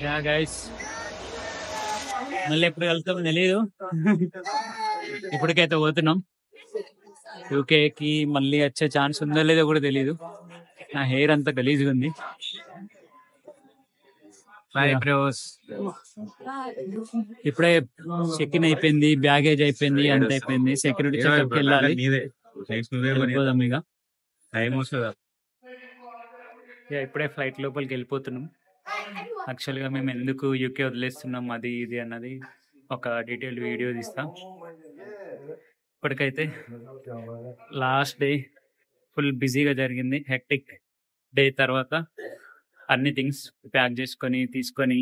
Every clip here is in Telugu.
యా గైస్, మళ్ళీ ఎప్పుడు కలుస్తామో తెలీదు. ఇప్పటికైతే పోతున్నాం యూకేకి. మళ్ళీ వచ్చే ఛాన్స్ ఉందో లేదో కూడా తెలీదు. నా హెయిర్ అంతా గలీజ్గా ఉంది. Bye bros. ఇప్పుడే చెక్ ఇన్ అయిపోయింది, బ్యాగేజ్ అయిపోయింది, అంత అయిపోయింది. సెక్యూరిటీ చెకప్ వెళ్ళాలి. వెళ్ళిపోదాం ఇక. ఇప్పుడే ఫ్లైట్ లోపలికి వెళ్ళిపోతున్నాం. యాక్చువల్గా మేము ఎందుకు యూకే వదిలేస్తున్నాం అది ఇది అన్నది ఒక డీటెయిల్డ్ వీడియో తీస్తాం. ఇప్పటికైతే లాస్ట్ డే ఫుల్ బిజీగా జరిగింది. హెక్టిక్ డే తర్వాత అన్ని థింగ్స్ ప్యాక్ చేసుకొని తీసుకొని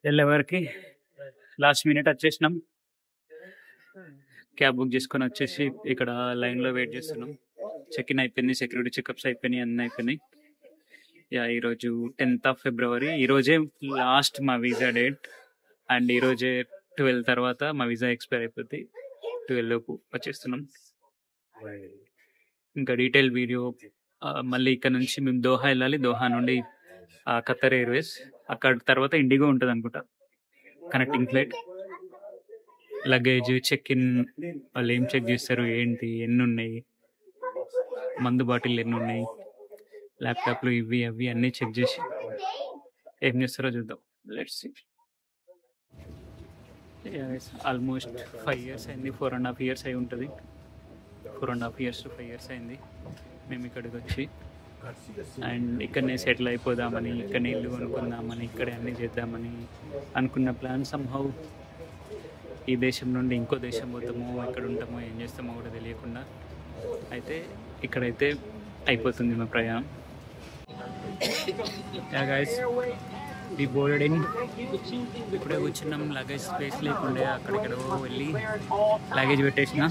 వెళ్ళే వరకు లాస్ట్ మినిట్ వచ్చేసినాం. క్యాబ్ బుక్ చేసుకొని వచ్చేసి ఇక్కడ లైన్లో వెయిట్ చేస్తున్నాం. చెక్ ఇన్ అయిపోయింది, సెక్యూరిటీ చెకప్స్ అయిపోయినాయి, అన్నీ అయిపోయినాయి. ఈరోజు 10th of February. ఈరోజే లాస్ట్ మా వీసా డేట్. అండ్ ఈరోజే 12 తర్వాత మా వీసా ఎక్స్పైర్ అయిపోద్ది. 12 లోపు వచ్చేస్తున్నాం. ఇంకా డీటెయిల్ వీడియో మళ్ళీ ఇక్కడ నుంచి మేము దోహా వెళ్ళాలి. దోహా నుండి ఖత్తర్ ఎయిర్వేస్, అక్కడ తర్వాత ఇండిగో ఉంటుంది అనుకుంటా connecting flight. Luggage check in వాళ్ళు ఏం చెక్ చేస్తారు, ఏంటి, ఎన్ని ఉన్నాయి, మందు బాటిల్ ఎన్ని ఉన్నాయి, ల్యాప్టాప్లు ఇవి అవి అన్నీ చెక్ చేసి ఏం చేస్తారో చూద్దాం. Let's see. ఆల్మోస్ట్ 5 years అయింది, 4.5 years అయి ఉంటుంది. 4.5 years to 5 years అయింది మేము ఇక్కడికి వచ్చి. అండ్ ఇక్కడనే సెటిల్ అయిపోదామని, ఇక్కడనే ఇల్లు కొనుక్కుందామని, ఇక్కడే అన్నీ చేద్దామని అనుకున్న ప్లాన్ సంహౌ ఈ దేశం నుండి ఇంకో దేశం పోతామో, ఇక్కడ ఉంటామో, ఏం చేస్తామో కూడా తెలియకుండా అయితే ఇక్కడైతే అయిపోతుంది మా ప్రయాణం. Guys, we boarded in. ఇప్పుడే కూర్చున్నాం. లగేజ్ స్పేస్ లేకుండే అక్కడిక్కడ వెళ్ళి లగేజ్ పెట్టేసిన.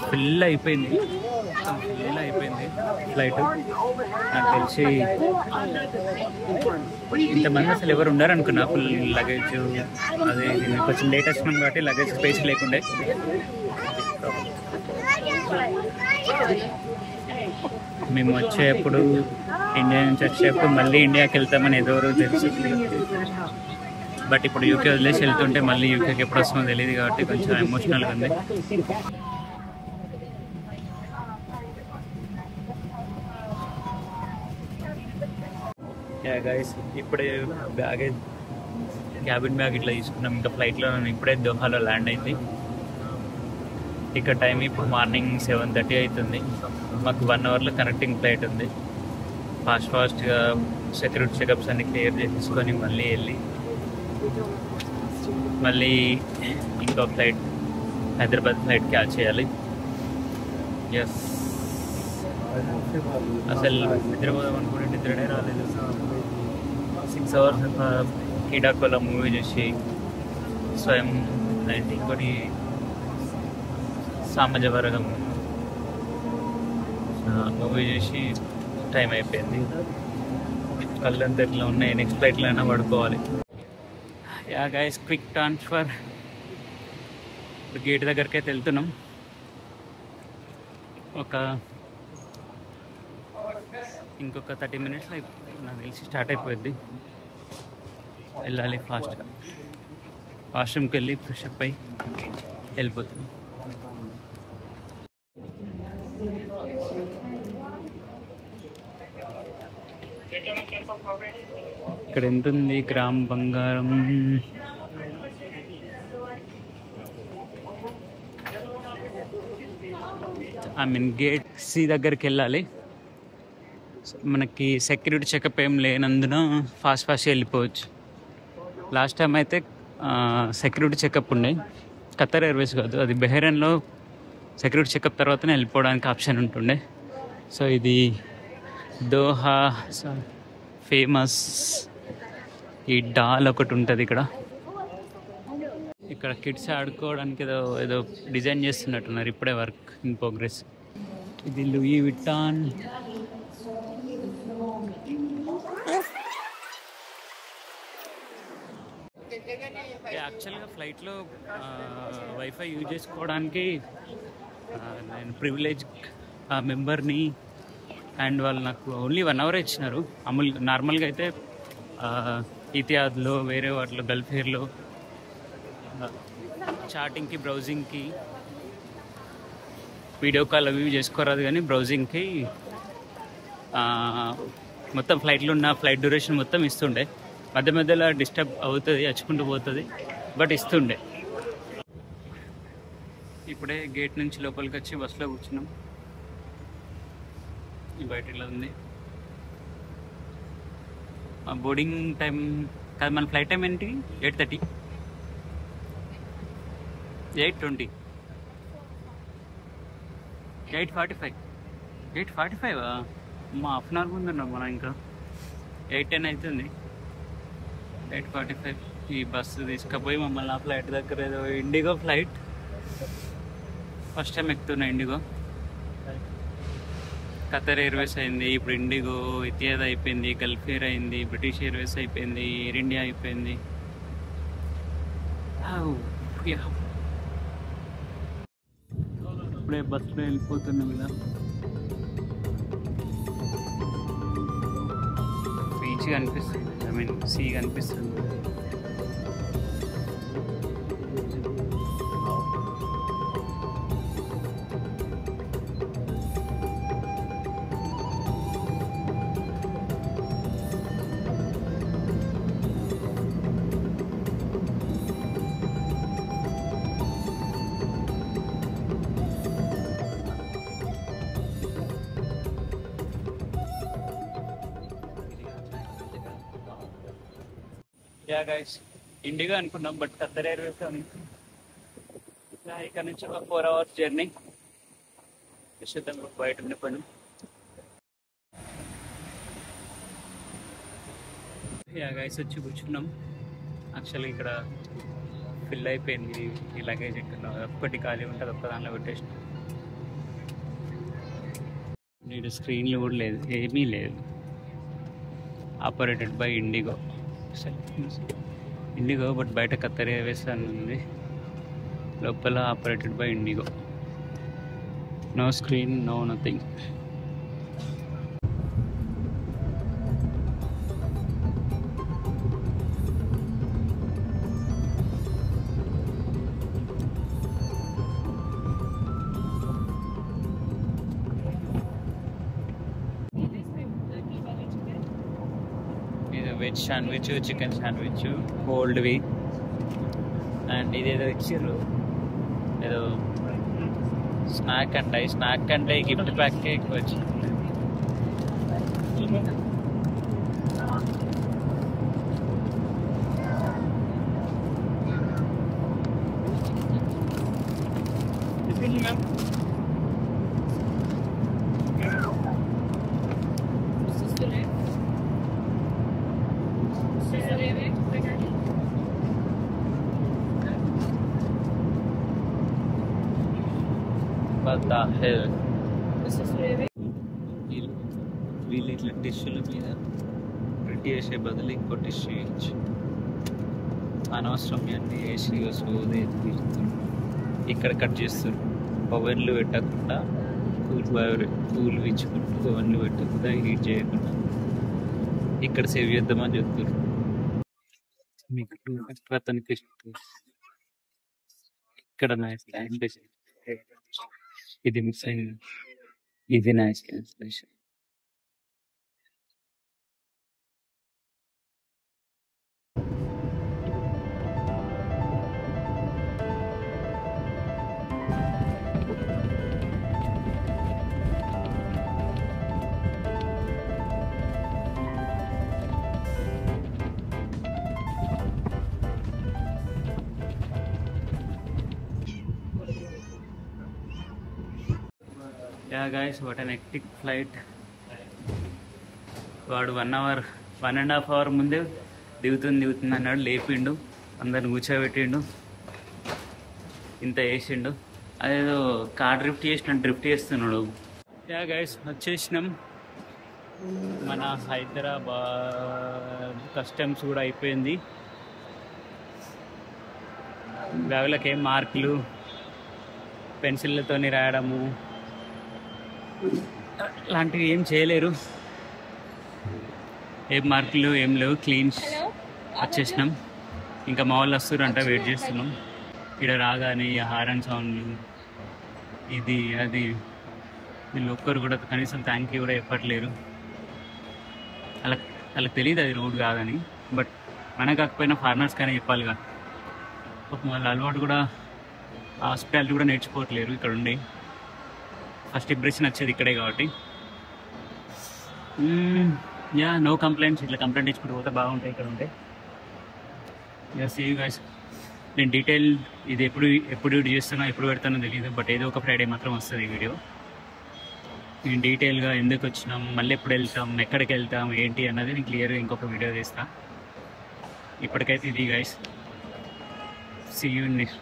ఫుల్ అయిపోయింది, మొత్తం ఫుల్ అయిపోయింది ఫ్లైట్. నాకు తెలిసి ఇంతమంది అసలు ఎవరు ఉండరు అనుకున్నా. ఫుల్ లగేజ్, అదే కొంచెం లేట్ వచ్చినాం కాబట్టి లగేజ్ స్పేస్ లేకుండే. మేము వచ్చేప్పుడు, ఇండియా నుంచి వచ్చేప్పుడు మళ్ళీ ఇండియాకి వెళ్తామని ఏదో రోజు తెలుసు. బట్ ఇప్పుడు యూకే వదిలేసి వెళ్తుంటే మళ్ళీ యూకేకి ఎప్పుడు వస్తుందో తెలియదు కాబట్టి కొంచెం ఎమోషనల్గా ఉంది. గైస్, ఇప్పుడే బ్యాగేజ్, క్యాబిన్ బ్యాగ్ ఇట్లా తీసుకున్నాం. ఇంకా ఫ్లైట్లో ఇప్పుడే దోహాలో ల్యాండ్ అయింది. ఇక్కడ టైం ఇప్పుడు మార్నింగ్ 7:30 అవుతుంది. మాకు 1 hourలో కనెక్టింగ్ ఫ్లైట్ ఉంది. ఫాస్ట్గా సెక్యూరిటీ చెకప్స్ అన్ని క్లియర్ చేసుకొని మళ్ళీ వెళ్ళి మళ్ళీ ఇంకో ఫ్లైట్, హైదరాబాద్ ఫ్లైట్ క్యాచ్ చేయాలి. ఎస్, అసలు నిద్రపోదాం అనుకుంటే నిద్రనే రాలేదు. 6 hours కీడాకోలా మూవీ చూసి, స్వయం ఇంకోటి సామజవరగం మూవీ చూసి టైం అయిపోయింది. కళ్ళంతా ఎట్లా ఉన్నాయి. నెక్స్ట్ ఫ్లైట్లో అయినా పడుకోవాలి. Guys, quick transfer. గేట్ దగ్గరికి అయితే వెళ్తున్నాం. ఇంకొక 30 minutesలో నాకు తెలిసి స్టార్ట్ అయిపోద్ది. వెళ్ళాలి ఫాస్ట్గా. వాష్రూమ్కి వెళ్ళి ఫ్రెష్ అప్ అయి వెళ్ళిపోతుంది. ఇక్కడ ఎంత ఉంది గ్రామ్ బంగారం? గేట్ సి దగ్గరికి వెళ్ళాలి. మనకి సెక్యూరిటీ చెకప్ ఏం లేనందున ఫాస్ట్గా వెళ్ళిపోవచ్చు. లాస్ట్ టైం అయితే సెక్యూరిటీ చెకప్ ఉండే, ఖత్తర్ ఎయిర్వేస్ కాదు, అది బహ్రెయిన్లో సెక్యూరిటీ చెకప్ తర్వాతనే వెళ్ళిపోవడానికి ఆప్షన్ ఉంటుండే. సో ఇది దోహా ఫేమస్ ఈ డాల్ ఒకటి ఉంటుంది ఇక్కడ. ఇక్కడ కిడ్స్ ఆడుకోవడానికి ఏదో డిజైన్ చేస్తున్నట్టున్నారు. ఇప్పుడే వర్క్ ఇన్ ప్రోగ్రెస్. ఇది లూయి విటాన్. యాక్చువల్గా ఫ్లైట్లో వైఫై యూజ్ చేసుకోవడానికి నేను ప్రివిలేజ్ మెంబర్ని అండ్ వాళ్ళు నాకు ఓన్లీ 1 hour ఇచ్చినారు. నార్మల్గా అయితే ఇతిహాద్లో వేరే వాటిలో గల్ఫ్ ఎయిర్లో చాటింగ్కి బ్రౌజింగ్కి వీడియో కాల్ అవి చేసుకోరాదు, కానీ బ్రౌజింగ్కి మొత్తం ఫ్లైట్లో ఉన్న ఫ్లైట్ డ్యూరేషన్ మొత్తం ఇస్తుండే. మధ్య మధ్యలో డిస్టర్బ్ అవుతుంది, వచ్చుకుంటూ పోతుంది, బట్ ఇస్తుండే. ఇప్పుడే గేట్ నుంచి లోపలికి వచ్చి బస్సులో కూర్చున్నాం. బయట ఇలా ఉంది. బోర్డింగ్ టైం కాదు, మన ఫ్లైట్ టైం ఏంటి? 8:30, 8:20, 8:45. 8:45 మా హాఫ్ అన్ అవర్ ముందు ఉన్నాం మనం. ఇంకా 8:10 అవుతుంది. 8:45 ఈ బస్సు తీసుకుపోయి మమ్మల్ని ఆ ఫ్లైట్ దగ్గర, ఏదో ఇండిగో ఫ్లైట్, ఫస్ట్ టైం ఎక్కుతున్నా ఇండిగో. ఖతర్ ఎయిర్వేస్ అయింది, ఇప్పుడు ఇండిగో, ఇతిహాద్ అయిపోయింది, గల్ఫ్ ఎయిర్ అయింది, బ్రిటిష్ ఎయిర్వేస్ అయిపోయింది, ఎయిర్ ఇండియా అయిపోయింది. ఇప్పుడే బస్సులో వెళ్ళిపోతున్నాం కదా. బీచ్ కనిపిస్తుంది, ఐ మీన్ సీ కనిపిస్తుంది. గైస్, ఇండిగో అనుకున్నాం, బట్ ఖతర్ ఎయిర్వేస్ అని. ఇక్కడ నుంచి ఒక 4 hours జర్నీ. చూద్దాం బయట ఉన్న పని. గైస్ వచ్చి కూర్చున్నాం. యాక్చువల్గా ఇక్కడ ఫిల్ అయిపోయింది ఈ లగేజ్. ఇక్కడ ఒక్కటి ఖాళీ ఉంటుంది, ఒక్క దానిలో పెట్టేసిన. నేను స్క్రీన్లు కూడా లేదు, ఏమీ లేదు. Operated by Indigo. Indigo, but బయట ఖతర్ ఎయిర్వేస్ అని ఉంది, లోపల operated by Indigo. No screen, no nothing. Veg sandwich, chicken sandwich, కోల్డ్వి. అండ్ ఇదేదో ఇచ్చారు, ఏదో స్నాక్ అంటే గిఫ్ట్ ప్యాక్కే ఎక్కువ వచ్చింది. వీళ్ళు ఇట్లా టిష్యూల మీద ప్రింట్ చేసే బదులు ఇంకో టిష్యూ వేయచ్చు. అనవసరం అన్నీ వేసి సోది ఇక్కడ కట్ చేస్తారు. పవర్లు పెట్టకుండా కూల్ ఇచ్చుకుంటూ పవర్లు పెట్టకుండా హీట్ చేయకుండా ఇక్కడ సేవ్ చేద్దామని చెప్తారు. మీకు అతనికి ఇక్కడ ఇది మిస్ అయింది. ఇది nice cancellation. Yeah guys, what an hectic flight. వాడు 1.5 hour ముందే దిగుతుంది అన్నాడు. లేపిండు, అందరిని కూర్చోబెట్టిండు, ఇంత వేసిండు. అదేదో కార్ డ్రిఫ్ట్ డ్రిఫ్ట్ చేస్తున్నాడు. యా గైస్, వచ్చేసినాం. మన హైదరాబాద్ కస్టమ్స్ కూడా అయిపోయింది. బ్యాగులకు ఏం మార్కులు పెన్సిళ్ళతోని రాయడము, లాంటివి ఏం చేయలేరు. ఏం మార్కులు ఏం లేవు, క్లీన్ వచ్చేసినాం. ఇంకా మా వాళ్ళు వస్తురంట, వెయిట్ చేస్తున్నాం. ఇక్కడ రాగానే హారన్ సౌండ్లు ఇది అది, వీళ్ళు ఒక్కరు కూడా కనీసం థ్యాంక్ యూ కూడా చెప్పట్లేరు. వాళ్ళకి తెలియదు అది రోడ్ కాదని, బట్ మనకు కాకపోయినా ఫారినర్స్ కానీ చెప్పాలిగా. వాళ్ళ అలవాటు కూడా, హాస్పిటాలిటీ కూడా నేర్చుకోవట్లేరు ఇక్కడ ఉండి. ఫస్ట్ ఇంప్రెషన్ వచ్చేది ఇక్కడే కాబట్టి. Ya, no complaints. ఇట్లా కంప్లైంట్ ఇచ్చుకుంటూ పోతే బాగుంటాయి ఇక్కడ ఉంటే. Ya, see you guys. నేను డీటెయిల్ ఇది ఎప్పుడు చేస్తానో ఎప్పుడు పెడతానో తెలియదు, బట్ ఏదో ఒక ఫ్రైడే మాత్రం వస్తుంది ఈ వీడియో. నేను డీటెయిల్గా ఎందుకు వచ్చినాం, మళ్ళీ ఎప్పుడు వెళ్తాం, ఎక్కడికి వెళ్తాం, ఏంటి అన్నది నేను క్లియర్గా ఇంకొక వీడియో చేస్తాను. ఇప్పటికైతే ఇది గైస్. See you next.